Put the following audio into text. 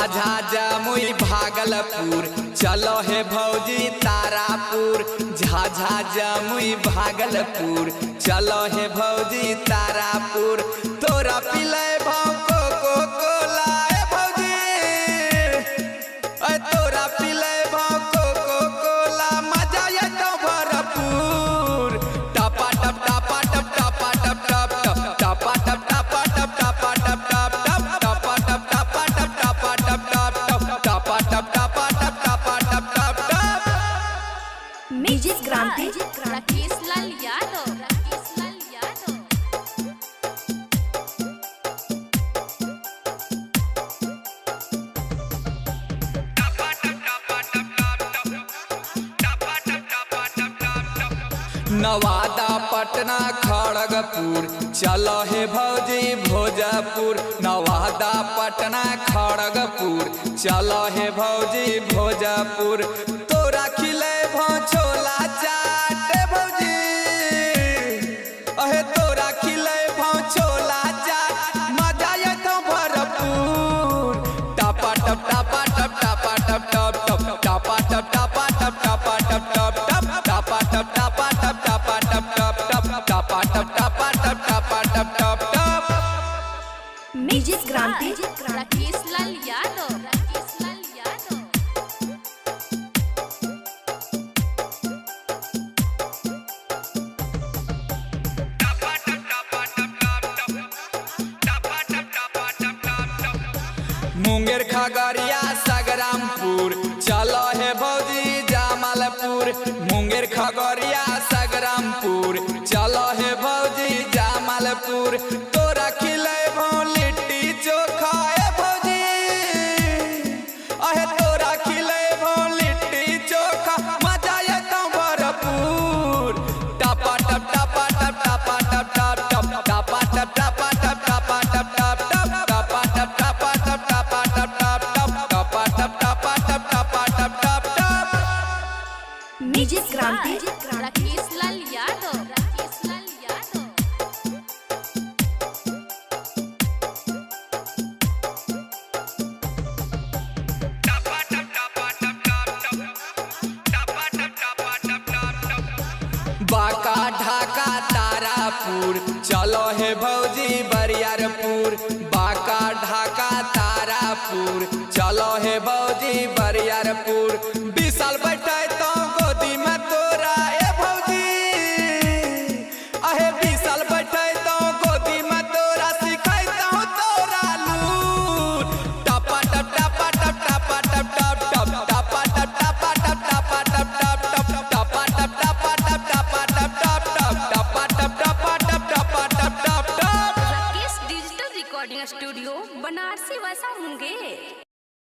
झाझा जमुई भागलपुर चलो हे भौजी तारापुर। झाझा जमुई भागलपुर चलो हे भौजी तारापुर। तोरा पिले भाव कोको कोला ए भौजी, तोरा पिले भाव कोको कोला मजा ये तो भरपूर। टपा टप टपा टप टपा टप टप टप टपा टप टपा टप टपा टप टप टप टपा टप टपा टप टपा टप टप टप टपा टप टपा टप टपा टप टप टप। म्यूजिक क्रांति राकेश लाल यादव। नवादा पटना खड़गपुर चलो हे भौजी भोजपुर। नवादा पटना खड़गपुर चलो हे भौजी भोजपुर। तोरा खिले छोला चाट भौजी, अहे तोरा खिले छोला चाट मजा ये तो भरपूर। टपा टप टपा टप टपा टप टप टप टपा टप टपा टप टपा टप टप टप टपा टप टपा टप टपा टप टप टप टपा टप टपा टप टपा टप टप टप। म्यूजिक क्रांति राकेश लाल यादव। मुंगेर खगड़िया संग्रामपुर चलो हे भौजी जमालपुर। मुंगेर खगड़िया संग्रामपुर चलो हे भौजी जमालपुर। तोरा खिले लिट्टी चोखा ए भौजी, अहे तोरा खिले लिट्टी चोखा मजा ये तो भरपूर। टपा टप टपा टप टपा टप टप टप टपा टप टपा टप टपा टप टप टप टपा टप टपा टप टपा टप टप टप टपा टप टपा टप टपा टप टप टप। म्यूजिक क्रांति राकेश लाल यादव। बांका ढाका तारापुर चलो हे भौजी बरियारपुर। बांका ढाका तारापुर चलो हे भौजी बरियारपुर। 20 साल बैठे तो